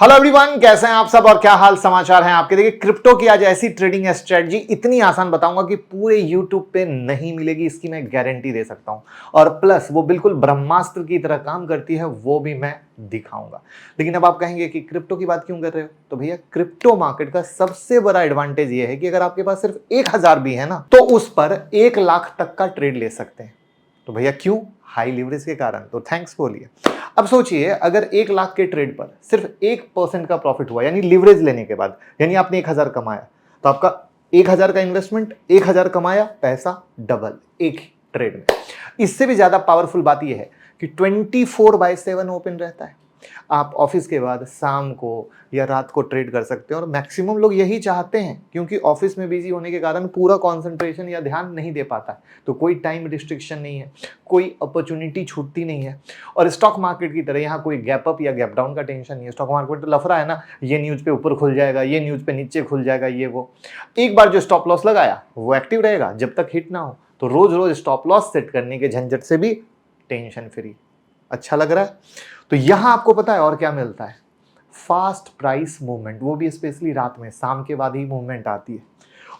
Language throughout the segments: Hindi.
हेलो एवरीवन, कैसे हैं आप सब और क्या हाल समाचार हैं आपके। देखिए, क्रिप्टो की आज ऐसी ट्रेडिंग स्ट्रेटजी इतनी आसान बताऊंगा कि पूरे यूट्यूब पे नहीं मिलेगी, इसकी मैं गारंटी दे सकता हूं। और प्लस वो बिल्कुल ब्रह्मास्त्र की तरह काम करती है, वो भी मैं दिखाऊंगा। लेकिन अब आप कहेंगे कि क्रिप्टो की बात क्यों कर रहे हो, तो भैया क्रिप्टो मार्केट का सबसे बड़ा एडवांटेज ये है कि अगर आपके पास सिर्फ 1000 भी है ना, तो उस पर 1 लाख तक का ट्रेड ले सकते हैं। तो भैया क्यों? हाई लिवरेज के कारण। तो थैंक्स बोलिए। अब सोचिए, अगर 1 लाख के ट्रेड पर सिर्फ 1% का प्रॉफिट हुआ, यानी लिवरेज लेने के बाद, यानी आपने 1000 कमाया, तो आपका 1000 का इन्वेस्टमेंट, 1000 कमाया, पैसा डबल एक ही ट्रेड में। इससे भी ज्यादा पावरफुल बात यह है कि 24/7 ओपन रहता है। आप ऑफिस के बाद शाम को या रात को ट्रेड कर सकते हैं, और मैक्सिमम लोग यही चाहते हैं, क्योंकि ऑफिस में बिजी होने के कारण पूरा कंसंट्रेशन या ध्यान नहीं दे पाता है। तो कोई टाइम रिस्ट्रिक्शन नहीं है, कोई अपॉर्चुनिटी छूटती नहीं है। और स्टॉक मार्केट की तरह यहाँ कोई गैप अप या गैप डाउन का टेंशन नहीं है। स्टॉक मार्केट तो लफड़ा है ना, ये न्यूज पे ऊपर खुल जाएगा, ये न्यूज पे नीचे खुल जाएगा, ये वो। एक बार जो स्टॉप लॉस लगाया वो एक्टिव रहेगा जब तक हिट ना हो। तो रोज रोज स्टॉप लॉस सेट करने के झंझट से भी टेंशन फ्री। अच्छा लग रहा है? तो यहां आपको पता है और क्या मिलता है? फास्ट प्राइस मूवमेंट, वो भी स्पेशली रात में, शाम के बाद ही मूवमेंट आती है।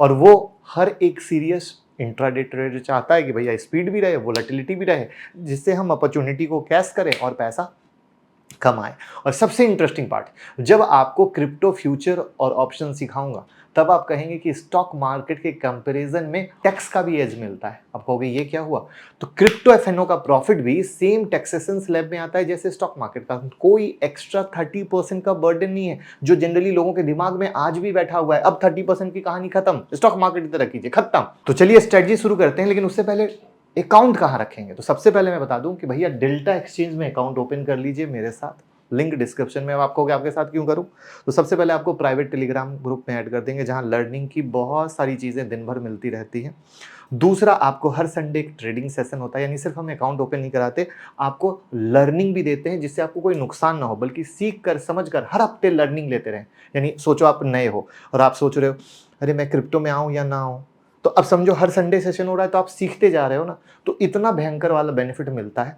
और वो हर एक सीरियस इंट्राडे ट्रेडर चाहता है कि भैया स्पीड भी रहे, वोलेटिलिटी भी रहे, जिससे हम अपॉर्चुनिटी को कैश करें और पैसा कमाएं। और सबसे इंटरेस्टिंग पार्ट, जब आपको क्रिप्टो फ्यूचर और ऑप्शन सिखाऊंगा, तब आप कहेंगे कि स्टॉक मार्केट के कंपैरिजन में टैक्स का भी एज मिलता है। आप कहोगे ये क्या हुआ? तो क्रिप्टो एफएनओ का प्रॉफिट भी सेम टैक्सेशन स्लैब में आता है जैसे स्टॉक मार्केट का। कोई एक्स्ट्रा 30% का बर्डन नहीं है, जो जनरली लोगों के दिमाग में आज भी बैठा हुआ है। अब 30% की कहानी खत्म, स्टॉक मार्केट की तरह कीजिए, खत्म। तो चलिए स्ट्रेटजी शुरू करते हैं, लेकिन उससे पहले अकाउंट कहाँ रखेंगे? तो सबसे पहले मैं बता दूं कि भैया डेल्टा एक्सचेंज में अकाउंट ओपन कर लीजिए मेरे साथ। लिंक डिस्क्रिप्शन में। अब आपको आपके साथ क्यों करूं? तो सबसे पहले आपको प्राइवेट टेलीग्राम ग्रुप में ऐड कर देंगे, जहां लर्निंग की बहुत सारी चीजें दिन भर मिलती रहती हैं। दूसरा, आपको हर संडे एक ट्रेडिंग सेशन होता है, यानी सिर्फ हम अकाउंट ओपन नहीं कराते, आपको लर्निंग भी देते हैं, जिससे आपको कोई नुकसान ना हो, बल्कि सीख कर समझ कर हर हफ्ते लर्निंग लेते रहें। यानी सोचो आप नए हो और आप सोच रहे हो अरे मैं क्रिप्टो में आऊं या ना आऊं, तो अब समझो हर संडे सेशन हो रहा है, तो आप सीखते जा रहे हो ना, तो इतना भयंकर वाला बेनिफिट मिलता है।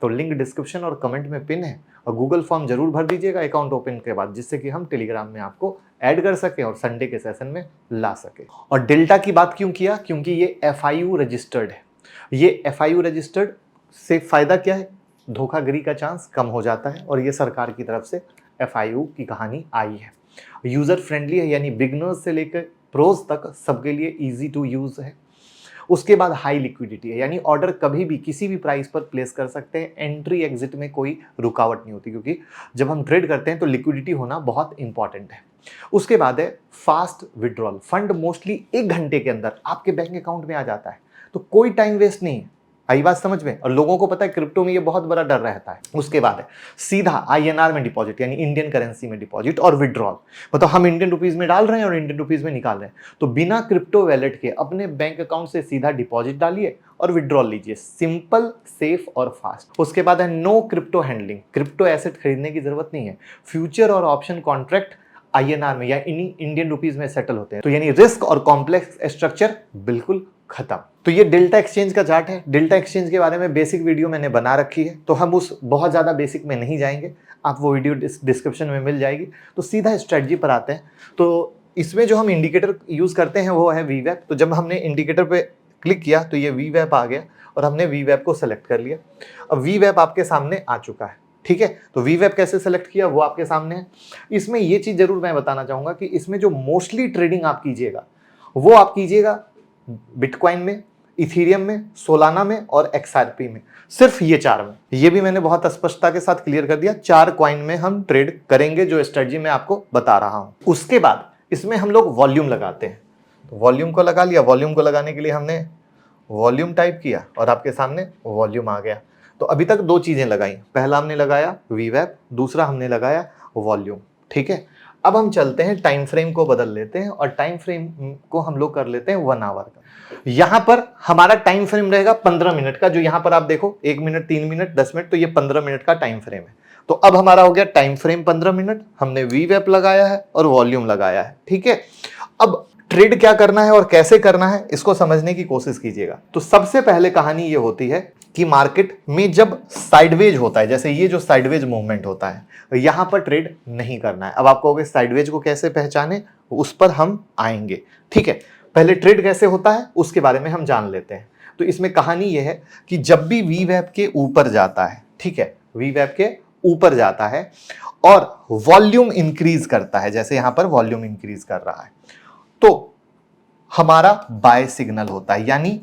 तो लिंक डिस्क्रिप्शन और कमेंट में पिन है, और गूगल फॉर्म जरूर भर दीजिएगा अकाउंट ओपन के बाद, जिससे कि हम टेलीग्राम में आपको ऐड कर सके और संडे के सेशन में ला सके। और डेल्टा की बात क्यों किया? क्योंकि ये FIU रजिस्टर्ड है। ये FIU रजिस्टर्ड से फायदा क्या है? धोखाधड़ी का चांस कम हो जाता है, और ये सरकार की तरफ से FIU की कहानी आई है। यूजर फ्रेंडली है, यानी बिगनर्स से लेकर प्रोज तक सबके लिए ईजी टू यूज है। उसके बाद हाई लिक्विडिटी है, यानी ऑर्डर कभी भी किसी भी प्राइस पर प्लेस कर सकते हैं। एंट्री एग्जिट में कोई रुकावट नहीं होती, क्योंकि जब हम ट्रेड करते हैं तो लिक्विडिटी होना बहुत इंपॉर्टेंट है। उसके बाद है फास्ट विड्रॉल। फंड मोस्टली 1 घंटे के अंदर आपके बैंक अकाउंट में आ जाता है, तो कोई टाइम वेस्ट नहीं है। आई बात समझ में? और लोगों को पता है क्रिप्टो में ये बहुत बड़ा डर रहता है। उसके बाद है सीधा INR में डिपॉजिट, यानी इंडियन करेंसी में डिपॉजिट और विड्रॉल। मतलब हम इंडियन रुपीज में डाल रहे हैं और इंडियन रुपीज में निकाल रहे हैं, तो बिना क्रिप्टो वैलेट के अपने बैंक अकाउंट से सीधा डिपॉजिट डालिए और विड्रॉल लीजिए। सिंपल, सेफ और फास्ट। उसके बाद है no crypto handling. Crypto asset खरीदने की जरूरत नहीं है। फ्यूचर और ऑप्शन कॉन्ट्रैक्ट INR में या इंडियन रुपीज में सेटल होते हैं, तो यानी रिस्क और कॉम्प्लेक्स स्ट्रक्चर बिल्कुल खत्म। तो ये डेल्टा एक्सचेंज का चार्ट है। डेल्टा एक्सचेंज के बारे में बेसिक वीडियो मैंने बना रखी है, तो हम उस बहुत ज्यादा बेसिक में नहीं जाएंगे, आप वो वीडियो डिस्क्रिप्शन में मिल जाएगी। तो सीधा स्ट्रेटजी पर आते हैं। तो इसमें जो हम इंडिकेटर यूज करते हैं वो है VWAP। तो जब हमने इंडिकेटर पे क्लिक किया तो ये VWAP आ गया, और हमने VWAP को सेलेक्ट कर लिया। अब VWAP आपके सामने आ चुका है, ठीक है। तो VWAP कैसे सेलेक्ट किया वो आपके सामने है। इसमें ये चीज जरूर मैं बताना चाहूंगा कि इसमें जो मोस्टली ट्रेडिंग आप कीजिएगा, वो आप कीजिएगा बिटकॉइन में, इथीरियम में, सोलाना में और XRP में। सिर्फ ये 4 में। ये भी मैंने बहुत स्पष्टता के साथ क्लियर कर दिया। 4 कॉइन में हम ट्रेड करेंगे, जो स्ट्रेटजी मैं आपको बता रहा हूं। उसके बाद इसमें हम लोग वॉल्यूम लगाते हैं। तो वॉल्यूम को लगा लिया। वॉल्यूम को लगाने के लिए हमने वॉल्यूम टाइप किया और आपके सामने वॉल्यूम आ गया। तो अभी तक 2 चीजें लगाई। पहला हमने लगाया VWAP, दूसरा हमने लगाया वॉल्यूम, ठीक है। अब हम चलते हैं, टाइम फ्रेम को बदल लेते हैं, और टाइम फ्रेम को हम लोग कर लेते हैं 1 आवर का। यहां पर हमारा टाइम फ्रेम रहेगा 15 मिनट का। जो यहां पर आप देखो 1 मिनट, 3 मिनट, 10 मिनट, तो ये 15 मिनट का टाइम फ्रेम है। तो अब हमारा हो गया टाइम फ्रेम 15 मिनट, हमने VWAP लगाया है और वॉल्यूम लगाया है, ठीक है। अब ट्रेड क्या करना है और कैसे करना है, इसको समझने की कोशिश कीजिएगा। तो सबसे पहले कहानी ये होती है कि मार्केट में जब साइडवेज होता है, जैसे ये जो साइडवेज मूवमेंट होता है, यहां पर ट्रेड नहीं करना है। अब आप कहोगे साइडवेज को कैसे पहचाने, उस पर हम आएंगे। ठीक है, पहले ट्रेड कैसे होता है उसके बारे में हम जान लेते हैं। तो इसमें कहानी यह है कि जब भी वीवैप के ऊपर जाता है, ठीक है, वीवैप के ऊपर जाता है और वॉल्यूम इंक्रीज करता है, जैसे यहां पर वॉल्यूम इंक्रीज कर रहा है, तो हमारा बाय सिग्नल होता है, यानी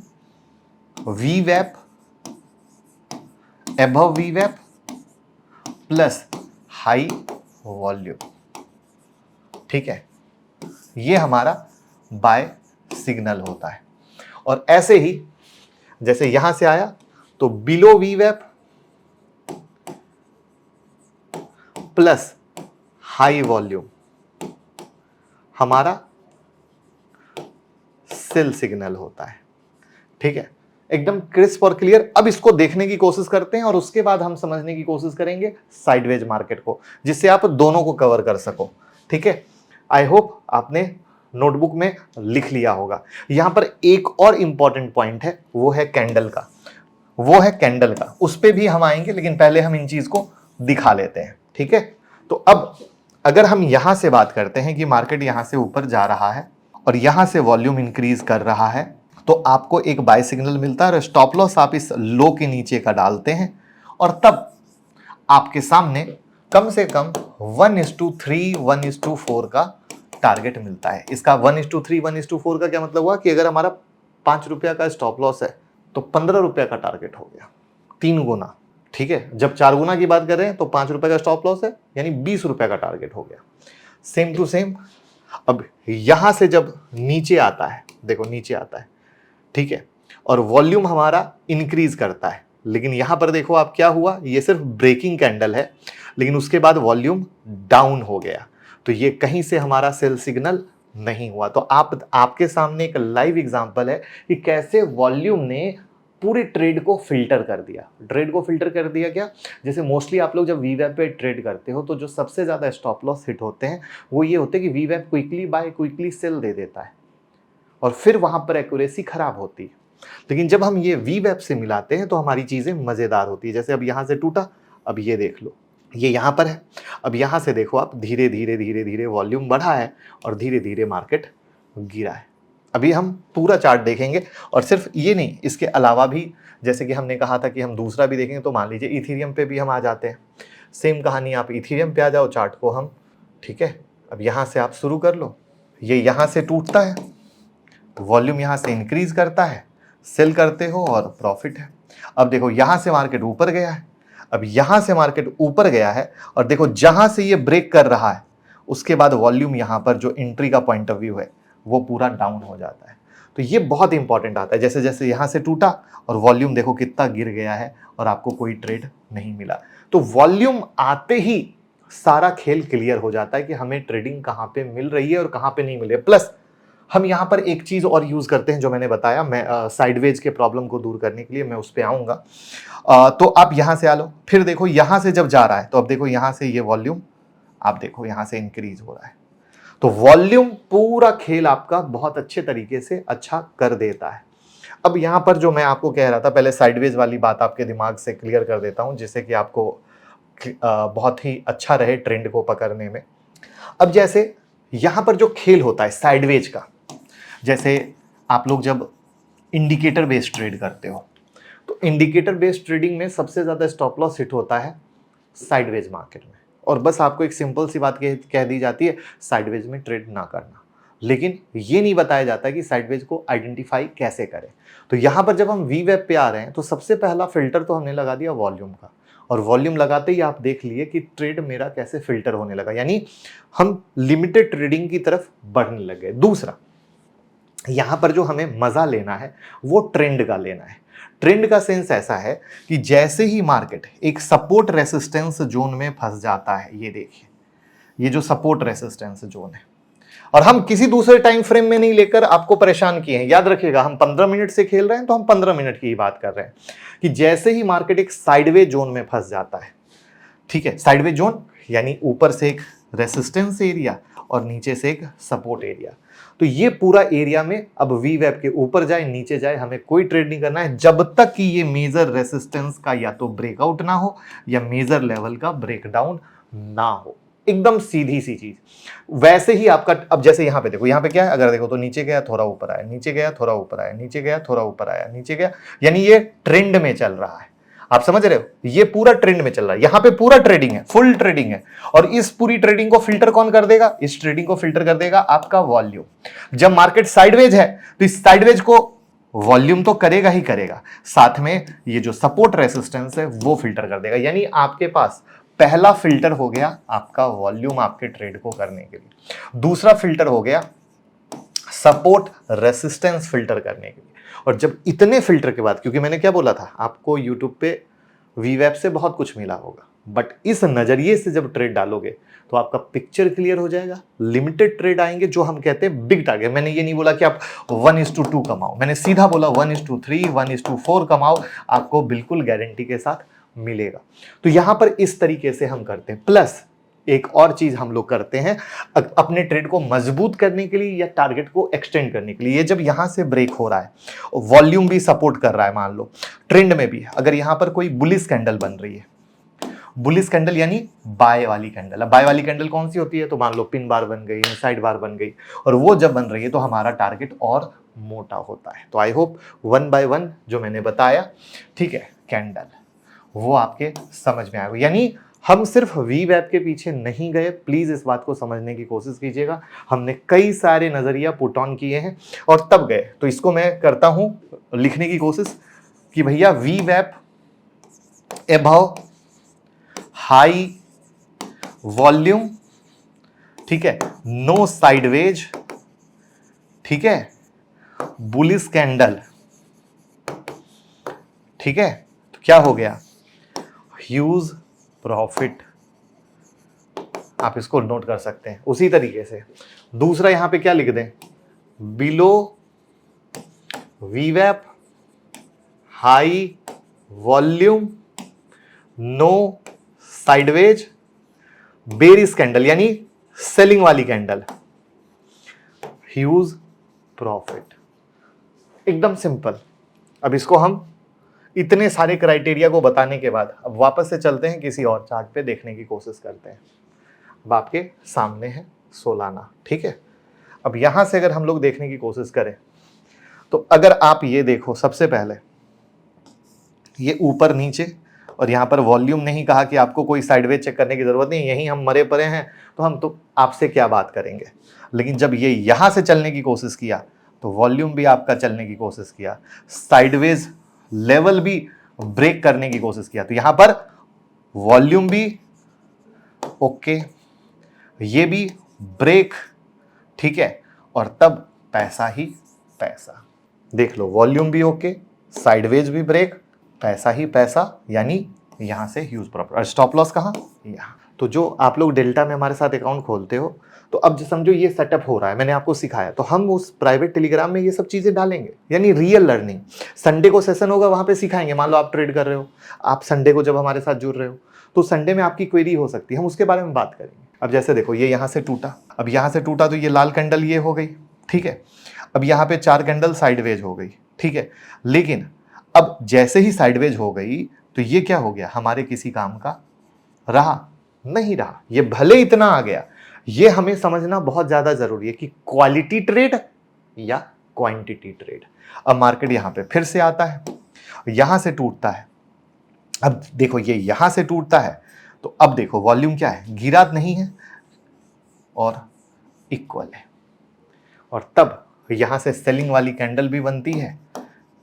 वीवैप एबव वीवैप प्लस हाई वॉल्यूम। ठीक है, ये हमारा बाय सिग्नल होता है। और ऐसे ही जैसे यहां से आया तो बिलो वीवैप प्लस हाई वॉल्यूम हमारा सेल सिग्नल होता है। ठीक है, एकदम क्रिस्प और क्लियर। अब इसको देखने की कोशिश करते हैं और उसके बाद हम समझने की कोशिश करेंगे साइडवेज मार्केट को, जिससे आप दोनों को कवर कर सको। ठीक है, आई होप आपने नोटबुक में लिख लिया होगा। यहां पर एक और इंपॉर्टेंट पॉइंट है, वो है कैंडल का, वो है कैंडल का, उस पे भी हम आएंगे, लेकिन पहले हम इन चीज को दिखा लेते हैं। ठीक है, तो अब अगर हम यहां से बात करते हैं कि मार्केट यहां से ऊपर जा रहा है और यहां से वॉल्यूम इंक्रीज कर रहा है, तो आपको एक बाय सिग्नल मिलता है और स्टॉप लॉस आप इस लो के नीचे का डालते हैं और तब आपके सामने कम से कम 1:3 1:4 का टारगेट मिलता है। इसका 1:3 1:4 का क्या मतलब हुआ कि अगर हमारा 5 रुपया का स्टॉप लॉस है तो 15 रुपया का टारगेट हो गया, 3 गुना। ठीक है, जब 4 गुना की बात कर रहे हैं तो 5 रुपए का स्टॉप लॉस है, यानी 20 रुपए का टारगेट हो गया। सेम टू सेम अब यहां से जब नीचे आता है, देखो नीचे आता है, ठीक है, और वॉल्यूम हमारा इंक्रीज करता है, लेकिन यहां पर देखो आप क्या हुआ, ये सिर्फ ब्रेकिंग कैंडल है, लेकिन उसके बाद वॉल्यूम डाउन हो गया, तो ये कहीं से हमारा सेल सिग्नल नहीं हुआ। तो आपके सामने एक लाइव एग्जांपल है कि कैसे वॉल्यूम ने पूरे ट्रेड को फिल्टर कर दिया। ट्रेड को फिल्टर कर दिया क्या, जैसे मोस्टली आप लोग जब वीवैप पे ट्रेड करते हो तो जो सबसे ज्यादा स्टॉप लॉस हिट होते हैं वो ये होते हैं कि वीवैप क्विकली बाय क्विकली सेल दे देता है और फिर वहां पर एक्यूरेसी खराब होती है। लेकिन जब हम ये वीवैप से मिलाते हैं तो हमारी चीजें मजेदार होती है। जैसे अब यहां से टूटा, अब ये देख लो, ये यहां पर है, अब यहां से देखो आप, धीरे धीरे धीरे धीरे वॉल्यूम बढ़ा है और धीरे धीरे मार्केट गिरा है। अभी हम पूरा चार्ट देखेंगे और सिर्फ ये नहीं, इसके अलावा भी जैसे कि हमने कहा था कि हम दूसरा भी देखेंगे, तो मान लीजिए इथेरियम पे भी हम आ जाते हैं। सेम कहानी, आप इथेरियम पे आ जाओ, चार्ट को हम, ठीक है, अब यहां से आप शुरू कर लो, ये यहां से टूटता है, वॉल्यूम यहां से इंक्रीज करता है, सेल करते हो और प्रॉफिट है। अब देखो यहां से मार्केट ऊपर गया है, अब यहां से मार्केट ऊपर गया है और देखो जहां से ये ब्रेक कर रहा है उसके बाद वॉल्यूम यहां पर जो एंट्री का पॉइंट ऑफ व्यू है वो पूरा डाउन हो जाता है। तो ये बहुत इंपॉर्टेंट आता है। जैसे जैसे यहां से टूटा और वॉल्यूम देखो कितना गिर गया है और आपको कोई ट्रेड नहीं मिला। तो वॉल्यूम आते ही सारा खेल क्लियर हो जाता है कि हमें ट्रेडिंग कहां पे मिल रही है और कहां पे नहीं मिल रही है। प्लस हम यहां पर एक चीज और यूज करते हैं जो मैंने बताया, मैं साइडवेज के प्रॉब्लम को दूर करने के लिए मैं उस पर आऊंगा। तो आप यहां से आ लो, फिर देखो यहां से जब जा रहा है तो अब देखो यहां से ये वॉल्यूम आप देखो यहां से इंक्रीज हो रहा है। तो वॉल्यूम पूरा खेल आपका बहुत अच्छे तरीके से अच्छा कर देता है। अब यहां पर जो मैं आपको कह रहा था, पहले साइडवेज वाली बात आपके दिमाग से क्लियर कर देता हूं जिससे कि आपको बहुत ही अच्छा रहे ट्रेंड को पकड़ने में। अब जैसे यहां पर जो खेल होता है साइडवेज का, जैसे आप लोग जब इंडिकेटर बेस्ड ट्रेड करते हो तो इंडिकेटर बेस्ड ट्रेडिंग में सबसे ज्यादा स्टॉप लॉस हिट होता है साइडवेज मार्केट में, और बस आपको एक सिंपल सी बात कह दी जाती है साइडवेज में ट्रेड ना करना, लेकिन ये नहीं बताया जाता कि साइडवेज को आइडेंटिफाई कैसे करें। तो यहां पर जब हम वीवैप पे आ रहे हैं तो सबसे पहला फिल्टर तो हमने लगा दिया वॉल्यूम का, और वॉल्यूम लगाते ही आप देख लिए कि ट्रेड मेरा कैसे फिल्टर होने लगा, यानी हम लिमिटेड ट्रेडिंग की तरफ बढ़ने लगे। दूसरा, यहां पर जो हमें मजा लेना है वो ट्रेंड का लेना है। ट्रेंड का सेंस ऐसा है कि जैसे ही मार्केट एक सपोर्ट रेसिस्टेंस जोन में फंस जाता है, ये देखिए ये जो सपोर्ट रेसिस्टेंस जोन है, और हम किसी दूसरे टाइम फ्रेम में नहीं लेकर आपको परेशान किए हैं। याद रखिएगा, हम 15 मिनट से खेल रहे हैं तो हम 15 मिनट की ही बात कर रहे हैं कि जैसे ही मार्केट एक साइडवे जोन में फंस जाता है, ठीक है, साइडवे जोन यानी ऊपर से एक रेसिस्टेंस एरिया और नीचे से एक सपोर्ट एरिया। तो ये पूरा एरिया में अब वी वेब के ऊपर जाए नीचे जाए हमें कोई ट्रेड नहीं करना है जब तक कि ये मेजर रेसिस्टेंस का या तो ब्रेकआउट ना हो या मेजर लेवल का ब्रेकडाउन ना हो। एकदम सीधी सी चीज। वैसे ही आपका अब जैसे यहां पे देखो, यहां पे क्या है, अगर देखो तो नीचे गया थोड़ा ऊपर आया, नीचे गया थोड़ा ऊपर आया, नीचे गया थोड़ा ऊपर आया, नीचे गया, यानी ये ट्रेंड में चल रहा है। आप समझ रहे हो, ये पूरा ट्रेंड में चल रहा है, यहां पे पूरा ट्रेडिंग है, फुल ट्रेडिंग है। और इस पूरी ट्रेडिंग को फिल्टर कौन कर देगा? इस ट्रेडिंग को फिल्टर कर देगा आपका वॉल्यूम। जब मार्केट साइडवेज है तो इस साइडवेज को वॉल्यूम तो करेगा ही करेगा, साथ में ये जो सपोर्ट रेसिस्टेंस है वो फिल्टर कर देगा। यानी आपके पास पहला फिल्टर हो गया आपका वॉल्यूम आपके ट्रेड को करने के लिए, दूसरा फिल्टर हो गया सपोर्ट रेसिस्टेंस फिल्टर करने के लिए। और जब इतने फिल्टर के बाद, क्योंकि मैंने क्या बोला था आपको यूट्यूब पे वीवेब से बहुत कुछ मिला होगा, बट इस नजरिए से जब ट्रेड डालोगे तो आपका पिक्चर क्लियर हो जाएगा। लिमिटेड ट्रेड आएंगे जो हम कहते हैं बिग टारगेट। मैंने ये नहीं बोला कि आप 1:2 कमाओ, मैंने सीधा बोला 1:3 1:4 कमाओ, आपको बिल्कुल गारंटी के साथ मिलेगा। तो यहां पर इस तरीके से हम करते हैं। प्लस एक और चीज हम लोग करते हैं अपने ट्रेड को मजबूत करने के लिए या टारगेट को एक्सटेंड करने के लिए। ये जब यहां से ब्रेक हो रहा है, वॉल्यूम भी सपोर्ट कर रहा है, मान लो ट्रेंड में भी अगर यहां पर कोई बुलिश कैंडल बन रही है, बुलिश कैंडल यानी बाय वाली कैंडल। अब बाय वाली कैंडल कौन सी होती है? तो मान लो पिन बार बन गई, इनसाइड बार बन गई, और वो जब बन रही है तो हमारा टारगेट और मोटा होता है। तो आई होप 1 by 1 जो मैंने बताया, ठीक है, कैंडल वो आपके समझ में आएगा। यानी हम सिर्फ वी वेब के पीछे नहीं गए, प्लीज इस बात को समझने की कोशिश कीजिएगा। हमने कई सारे नजरिया पुट ऑन किए हैं और तब गए। तो इसको मैं करता हूं लिखने की कोशिश कि भैया we web above high volume, ठीक है, नो साइडवेज, ठीक है, बुलिश कैंडल, ठीक है, तो क्या हो गया? Huge profit. आप इसको नोट कर सकते हैं। उसी तरीके से दूसरा यहां पे क्या लिख दें? बिलो वीवेप high volume no sideways bearish candle, यानी सेलिंग वाली कैंडल, ह्यूज प्रॉफिट। एकदम सिंपल। अब इसको हम इतने सारे क्राइटेरिया को बताने के बाद अब वापस से चलते हैं, किसी और चार्ट पे देखने की कोशिश करते हैं। अब आपके सामने है सोलाना, ठीक है। अब यहां से अगर हम लोग देखने की कोशिश करें तो अगर आप ये देखो, सबसे पहले ये ऊपर नीचे, और यहां पर वॉल्यूम नहीं कहा कि आपको कोई साइडवेज चेक करने की जरूरत नहीं, यहीं हम मरे पड़े हैं, तो हम तो आपसे क्या बात करेंगे। लेकिन जब ये यहां से चलने की कोशिश किया तो वॉल्यूम भी आपका चलने की कोशिश किया, साइडवेज लेवल भी ब्रेक करने की कोशिश किया, तो यहां पर वॉल्यूम भी ओके, ये भी ब्रेक, ठीक है, और तब पैसा ही पैसा। देख लो, वॉल्यूम भी ओके, साइडवेज भी ब्रेक, पैसा ही पैसा, यानी यहां से ह्यूज प्रॉफिट। और स्टॉप लॉस कहां? यहां। तो जो आप लोग डेल्टा में हमारे साथ अकाउंट खोलते हो, तो अब जो समझो ये सेटअप हो रहा है, मैंने आपको सिखाया, तो हम उस प्राइवेट टेलीग्राम में ये सब चीजें डालेंगे, यानी रियल लर्निंग। संडे को सेशन होगा, वहां पे सिखाएंगे। मान लो आप ट्रेड कर रहे हो, आप संडे को जब हमारे साथ जुड़ रहे हो, तो संडे में आपकी क्वेरी हो सकती है, हम उसके बारे में बात करेंगे। अब जैसे देखो, ये यहां से टूटा, अब यहां से टूटा तो ये लाल कैंडल ये हो गई, ठीक है। अब यहां पे 4 कैंडल साइडवेज हो गई, ठीक है। लेकिन अब जैसे ही साइडवेज हो गई तो ये क्या हो गया? हमारे किसी काम का रहा नहीं रहा। ये भले इतना आ गया, ये हमें समझना बहुत ज्यादा जरूरी है कि क्वालिटी ट्रेड या क्वांटिटी ट्रेड। अब मार्केट यहां पे फिर से आता है, यहां से टूटता है। अब देखो, ये यहां से टूटता है, तो अब देखो वॉल्यूम क्या है? गिरा नहीं है और इक्वल है, और तब यहां से सेलिंग वाली कैंडल भी बनती है,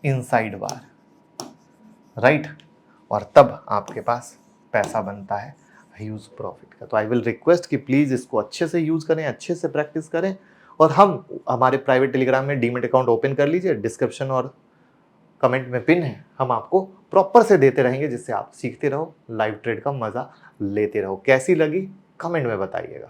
इनसाइड बार, राइट, और तब आपके पास पैसा बनता है ह्यूज प्रॉफिट का। तो आई विल रिक्वेस्ट कि प्लीज इसको अच्छे से यूज करें, अच्छे से प्रैक्टिस करें, और हम हमारे प्राइवेट टेलीग्राम में डीमेट अकाउंट ओपन कर लीजिए, डिस्क्रिप्शन और कमेंट में पिन है, हम आपको प्रॉपर से देते रहेंगे, जिससे आप सीखते रहो, लाइव ट्रेड का मजा लेते रहो। कैसी लगी कमेंट में बताइएगा।